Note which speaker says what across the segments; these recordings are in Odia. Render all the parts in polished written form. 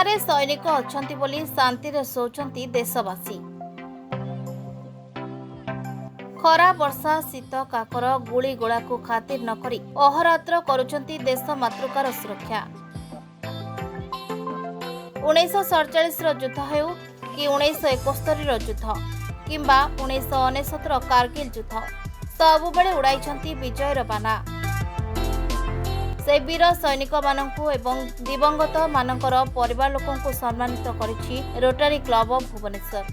Speaker 1: ପାଖରେ ସୈନିକ ଅଛନ୍ତି ବୋଲି ଶାନ୍ତିରେ ଶୋଉଛନ୍ତି ଦେଶବାସୀ। ଖରା ବର୍ଷା ଶୀତ କାକର ଗୁଳି ଗୋଳାକୁ ଖାତିର ନ କରି ଅହରାତ୍ର କରୁଛନ୍ତି ଦେଶ ମାତୃକାର ସୁରକ୍ଷା। 1947 ଯୁଦ୍ଧ ହେଉ କି 1971 ଯୁଦ୍ଧ କିମ୍ବା 1969 କାରଗିଲ ଯୁଦ୍ଧ, ସବୁବେଳେ ଉଡ଼ାଇଛନ୍ତି ବିଜୟର ବାନା। ସେ ବୀର ସୈନିକମାନଙ୍କୁ ଏବଂ ଦିବଂଗତ ମାନଙ୍କର ପରିବାର ଲୋକଙ୍କୁ ସମ୍ମାନିତ କରିଛି ରୋଟାରୀ କ୍ଲବ ଅଫ୍ ଭୁବନେଶ୍ୱର।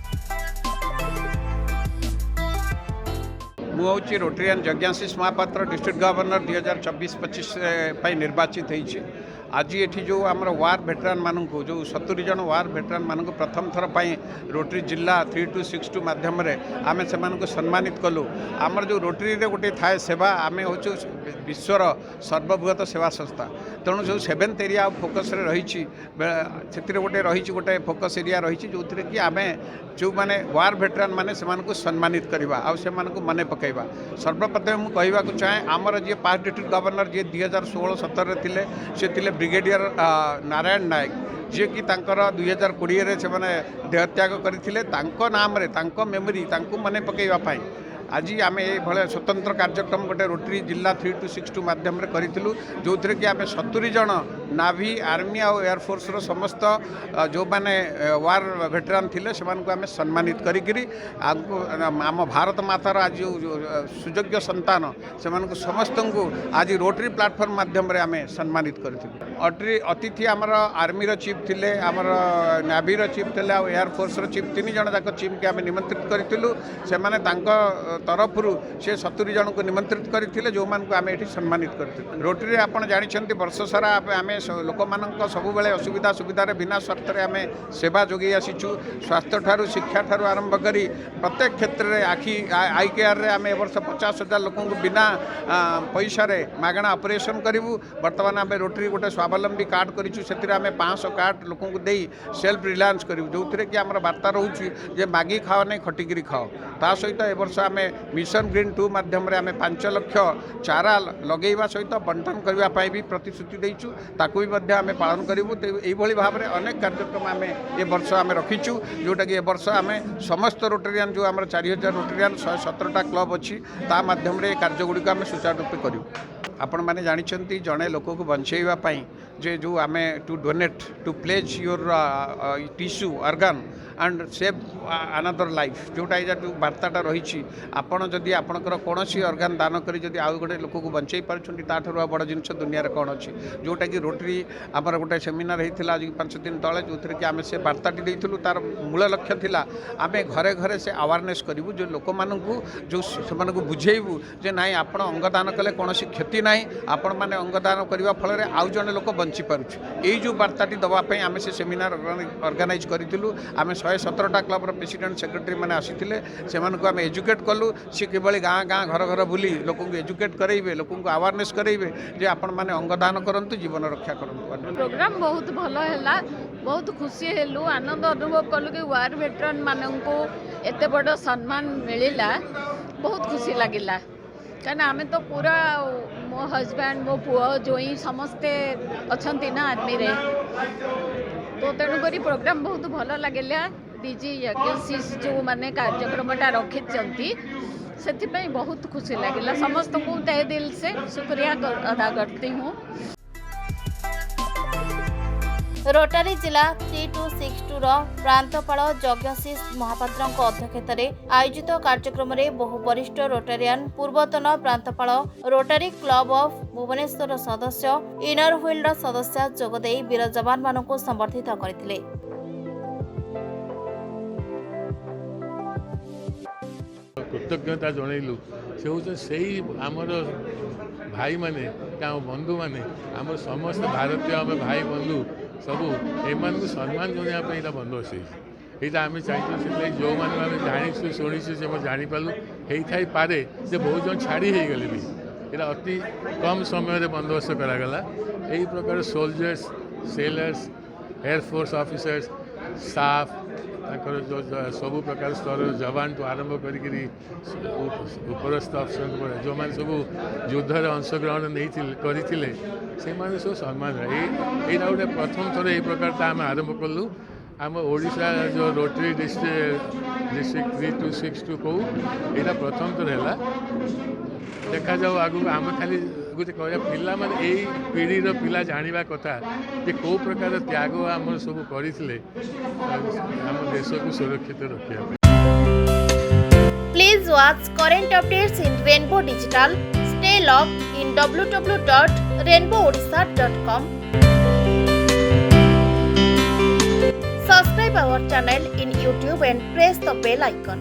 Speaker 2: ମୁଁ ହେଉଛି Rotarian Yajnashish Mohapatra, district governor 2024-25 ନିର୍ବାଚିତ ହେଇଛି। ଆଜି ଏଠି ଯେଉଁ ଆମର ୱାର୍ ଭେଟରାନ୍ ମାନଙ୍କୁ ଯେଉଁ 70 ଜଣ ୱାର୍ ଭେଟରାନ୍ ମାନଙ୍କୁ ପ୍ରଥମ ଥର ପାଇଁ ରୋଟରୀ ଜିଲ୍ଲା 3262 ମାଧ୍ୟମରେ ଆମେ ସେମାନଙ୍କୁ ସମ୍ମାନିତ କଲୁ। ଆମର ଯେଉଁ ରୋଟରୀରେ ଗୋଟିଏ ଥାଏ ସେବା, ଆମେ ହେଉଛୁ ବିଶ୍ୱର ସର୍ବବୃହତ ସେବା ସଂସ୍ଥା। ତେଣୁ ଯେଉଁ 7th ଏରିଆ ଅଫ୍ ଫୋକସ୍ରେ ରହିଛି, ସେଥିରେ ଗୋଟେ ଫୋକସ୍ ଏରିଆ ରହିଛି ଯେଉଁଥିରେ କି ଆମେ ଯେଉଁମାନେ ୱାର୍ ଭେଟରାନ୍ ମାନେ ସେମାନଙ୍କୁ ସମ୍ମାନିତ କରିବା ଆଉ ସେମାନଙ୍କୁ ମନେ ପକାଇବା। ସର୍ବପ୍ରଥମେ ମୁଁ କହିବାକୁ ଚାହେଁ, ଆମର ଯିଏ ପାଷ୍ଟ ଡିଷ୍ଟ୍ରିକ୍ଟ ଗଭର୍ଣ୍ଣର ଯିଏ 2016-17ରେ ଥିଲେ, ସେ ଥିଲେ ବ୍ରିଗେଡ଼ିୟର ନାରାୟଣ ନାୟକ, ଯିଏକି ତାଙ୍କର 2020ରେ ସେମାନେ ଦେହତ୍ୟାଗ କରିଥିଲେ। ତାଙ୍କ ନାମରେ ତାଙ୍କ ମେମୋରି ତାଙ୍କୁ ମନେ ପକାଇବା ପାଇଁ ଆଜି ଆମେ ଏଇଭଳିଆ ସ୍ୱତନ୍ତ୍ର କାର୍ଯ୍ୟକ୍ରମ ଗୋଟେ ରୋଟରୀ ଜିଲ୍ଲା 3262 ମାଧ୍ୟମରେ କରିଥିଲୁ, ଯେଉଁଥିରେ କି ଆମେ 70 ଜଣ ନାଭି, ଆର୍ମି ଆଉ ଏୟାରଫୋର୍ସର ସମସ୍ତ ଯେଉଁମାନେ ୱାର୍ ଭେଟରାନ୍ ଥିଲେ ସେମାନଙ୍କୁ ଆମେ ସମ୍ମାନିତ କରିକିରି ଆମ ଭାରତ ମାତାର ଆଜି ଯେଉଁ ସୁଯୋଗ୍ୟ ସନ୍ତାନ ସେମାନଙ୍କୁ ସମସ୍ତଙ୍କୁ ଆଜି ରୋଟରୀ ପ୍ଲାଟଫର୍ମ ମାଧ୍ୟମରେ ଆମେ ସମ୍ମାନିତ କରିଥିଲୁ। ଅତିଥି ଆମର ଆର୍ମିର ଚିଫ୍ ଥିଲେ, ଆମର ନାଭିର ଚିଫ୍ ଥିଲେ ଆଉ ଏୟାରଫୋର୍ସର ଚିଫ୍, 3 ଜଣ ଯାକ ଚିଫ୍କି ଆମେ ନିମନ୍ତ୍ରିତ କରିଥିଲୁ। ସେମାନେ ତାଙ୍କ ତରଫରୁ ସେ 70 ଜଣଙ୍କୁ ନିମନ୍ତ୍ରିତ କରିଥିଲେ, ଯେଉଁମାନଙ୍କୁ ଆମେ ଏଠି ସମ୍ମାନିତ କରିଥିଲୁ। ରୋଟରୀରେ ଆପଣ ଜାଣିଛନ୍ତି ବର୍ଷ ସାରା ଆମେ ଲୋକମାନଙ୍କ ସବୁବେଳେ ଅସୁବିଧା ସୁବିଧାରେ ବିନା ସ୍ୱାର୍ଥରେ ଆମେ ସେବା ଯୋଗାଇ ଆସିଛୁ। ସ୍ୱାସ୍ଥ୍ୟ ଠାରୁ ଶିକ୍ଷା ଠାରୁ ଆରମ୍ଭ କରି ପ୍ରତ୍ୟେକ କ୍ଷେତ୍ରରେ ଆଇ କେୟାରରେ ଆମେ ଏ ବର୍ଷ 50,000 ଲୋକଙ୍କୁ ବିନା ପଇସାରେ ମାଗଣା ଅପରେସନ୍ କରିବୁ। ବର୍ତ୍ତମାନ ଆମେ ରୋଟରୀ ଗୋଟେ ସ୍ୱାବଲମ୍ବୀ କାର୍ଡ଼ କରିଛୁ, ସେଥିରେ ଆମେ 500 କାର୍ଡ଼ ଲୋକଙ୍କୁ ଦେଇ ସେଲ୍ଫ ରିଲାଏନ୍ସ କରିବୁ, ଯେଉଁଥିରେ କି ଆମର ବାର୍ତ୍ତା ରହୁଛି ଯେ ମାଗି ଖାଅ ନାହିଁ ଖଟିକିରି ଖାଅ। ତା ସହିତ ଏ ବର୍ଷ ଆମେ ମିଶନ ଗ୍ରୀନ୍ 2 ମାଧ୍ୟମରେ ଆମେ 5 ଲକ୍ଷ ଚାରା ଲଗାଇବା ସହିତ ବଣ୍ଟନ କରିବା ପାଇଁ ବି ପ୍ରତିଶ୍ରୁତି ଦେଇଛୁ, ତାକୁ ବି ମଧ୍ୟ ଆମେ ପାଳନ କରିବୁ। ଏଇଭଳି ଭାବରେ ଅନେକ କାର୍ଯ୍ୟକ୍ରମ ଆମେ ଏ ବର୍ଷ ଆମେ ରଖିଛୁ, ଯେଉଁଟାକି ଏ ବର୍ଷ ଆମେ ସମସ୍ତ ରୋଟରିଆନ୍ ଯେଉଁ ଆମର 4000 ରୋଟରିଆନ୍ 117ଟା କ୍ଲବ୍ ଅଛି ତା ମାଧ୍ୟମରେ ଏ କାର୍ଯ୍ୟଗୁଡ଼ିକ ଆମେ ସୁଚାରୁ ରୂପେ କରିବୁ। ଆପଣମାନେ ଜାଣିଛନ୍ତି ଜଣେ ଲୋକକୁ ବଞ୍ଚାଇବା ପାଇଁ ଯେଉଁ ଆମେ to donate to pledge your tissue organ and save another life, ଯେଉଁଟା ଯେଉଁ ବାର୍ତ୍ତାଟା ରହିଛି, ଆପଣ ଯଦି ଆପଣଙ୍କର କୌଣସି ଅର୍ଗାନ୍ ଦାନ କରି ଯଦି ଆଉ ଗୋଟେ ଲୋକକୁ ବଞ୍ଚାଇ ପାରୁଛନ୍ତି, ତାଠାରୁ ଆଉ ବଡ଼ ଜିନିଷ ଦୁନିଆରେ କ'ଣ ଅଛି। ଯେଉଁଟାକି ରୋଟରୀ ଆମର ଗୋଟେ ସେମିନାର ହେଇଥିଲା ଆଜି 5 ଦିନ ତଳେ, ଯେଉଁଥିରେ କି ଆମେ ସେ ବାର୍ତ୍ତାଟି ଦେଇଥିଲୁ। ତା'ର ମୂଳ ଲକ୍ଷ୍ୟ ଥିଲା ଆମେ ଘରେ ଘରେ ସେ ଆୱାରନେସ୍ କରିବୁ, ଯେଉଁ ଲୋକମାନଙ୍କୁ ସେମାନଙ୍କୁ ବୁଝେଇବୁ ଯେ ନାଇଁ ଆପଣ ଅଙ୍ଗଦାନ କଲେ କୌଣସି କ୍ଷତି ନାହିଁ, ଆପଣମାନେ ଅଙ୍ଗଦାନ କରିବା ଫଳରେ ଆଉ ଜଣେ ଲୋକ ବଞ୍ଚିପାରୁଛି। ଏଇ ଯେଉଁ ବାର୍ତ୍ତାଟି ଦେବା ପାଇଁ ଆମେ ସେ ସେମିନାର ଅର୍ଗାନାଇଜ୍ କରିଥିଲୁ। ଆମେ 117ଟା କ୍ଲବ୍ର ପ୍ରେସିଡେଣ୍ଟ ସେକ୍ରେଟାରୀ ମାନେ ଆସିଥିଲେ, ସେମାନଙ୍କୁ ଆମେ ଏଜୁକେଟ୍ କଲୁ। ସେ କିଭଳି ଗାଁ ଗାଁ ଘର ଘର ବୁଲି ଲୋକଙ୍କୁ ଏଜୁକେଟ୍ କରାଇବେ, ଲୋକଙ୍କୁ ଆୱାରନେସ୍ କରାଇବେ ଯେ ଆପଣମାନେ ଅଙ୍ଗଦାନ କରନ୍ତୁ, ଜୀବନ ରକ୍ଷା କରନ୍ତୁ।
Speaker 3: ପ୍ରୋଗ୍ରାମ ବହୁତ ଭଲ ହେଲା, ବହୁତ ଖୁସି ହେଲୁ, ଆନନ୍ଦ ଅନୁଭବ କଲୁ କି ୱାର୍ ଭେଟରାନ୍ ମାନଙ୍କୁ ଏତେ ବଡ଼ ସମ୍ମାନ ମିଳିଲା। ବହୁତ ଖୁସି ଲାଗିଲା, କାହିଁକିନା ଆମେ ତ ପୁରା ମୋ ହଜବ୍ୟାଣ୍ଡ, ମୋ ପୁଅ, ଜୋଇଁ ସମସ୍ତେ ଅଛନ୍ତି ନା ଆର୍ମିରେ, ତ ତେଣୁକରି ପ୍ରୋଗ୍ରାମ ବହୁତ ଭଲ ଲାଗିଲା। ଡିଜି ଯଜ୍ଞାଶିଷ ଯେଉଁମାନେ କାର୍ଯ୍ୟକ୍ରମଟା ରଖିଛନ୍ତି ସେଥିପାଇଁ ବହୁତ ଖୁସି ଲାଗିଲା। ସମସ୍ତଙ୍କୁ ତहे दिल से शुक्रिया अदा करती हूँ।
Speaker 1: रोटारी जिला 3262 प्रांतपाल यज्ञाशीष महापात्र अध्यक्षतार आयोजित कार्यक्रम में बहु वरिष्ठ रोटारियान, पूर्वतन प्रांतपाल, रोटारी क्लब ऑफ भुवनेश्वर सदस्य, इनर व्हील्ड सदस्य जोगदे वीर जवान मानक संबर्धित करथिले।
Speaker 4: कृतज्ञता जनइलु से हूँ से आमर भाई माने बंधु माने आम समस्त भारतीय आम भाई बंधु सबू एम सम्मान जनवाई बंदोबस्त यहाँ आम चाहिए जो मैंने जानी शुणी से जापारू हो पारे से बहुत जन छाड़ी हो गले भी यहाँ अति कम समय बंदोबस्त करागला। यही प्रकार soldiers, sellers, air force officers, staff ତାଙ୍କର ସବୁ ପ୍ରକାର ସ୍ତରର ଯବାନଠୁ ଆରମ୍ଭ କରିକିରି ଉପରସ୍ଥ ଅଫିସରଙ୍କ ପରେ ଯେଉଁମାନେ ସବୁ ଯୁଦ୍ଧରେ ଅଂଶଗ୍ରହଣ କରିଥିଲେ ସେମାନେ ସବୁ ସମ୍ମାନ ଏଇଟା ଗୋଟେ ପ୍ରଥମ ଥର ଏଇ ପ୍ରକାରଟା ଆମେ ଆରମ୍ଭ କଲୁ। ଆମ ଓଡ଼ିଶା ଯେଉଁ ରୋଟରୀ ଡିଷ୍ଟ୍ରିକ୍ଟ 3262 କହୁ ଏଇଟା ପ୍ରଥମ ଥର ହେଲା। ଦେଖାଯାଉ ଆଗକୁ ଆମେ ଖାଲି ଗୋଟେ କହିବା ପିଲାମାନେ ଏଇ ପିଢ଼ିର ପିଲା ଜାଣିବା କଥା ଯେ କେଉଁ ପ୍ରକାର ତ୍ୟାଗ ଆମର ସବୁ କରିଥିଲେ ଆମ ଦେଶକୁ ସୁରକ୍ଷିତ ରଖିବା ପାଇଁ।
Speaker 1: Please watch current updates in Rainbow Digital. Stay logged in www.rainbowodisha.com. Subscribe our channel in YouTube and press the bell icon.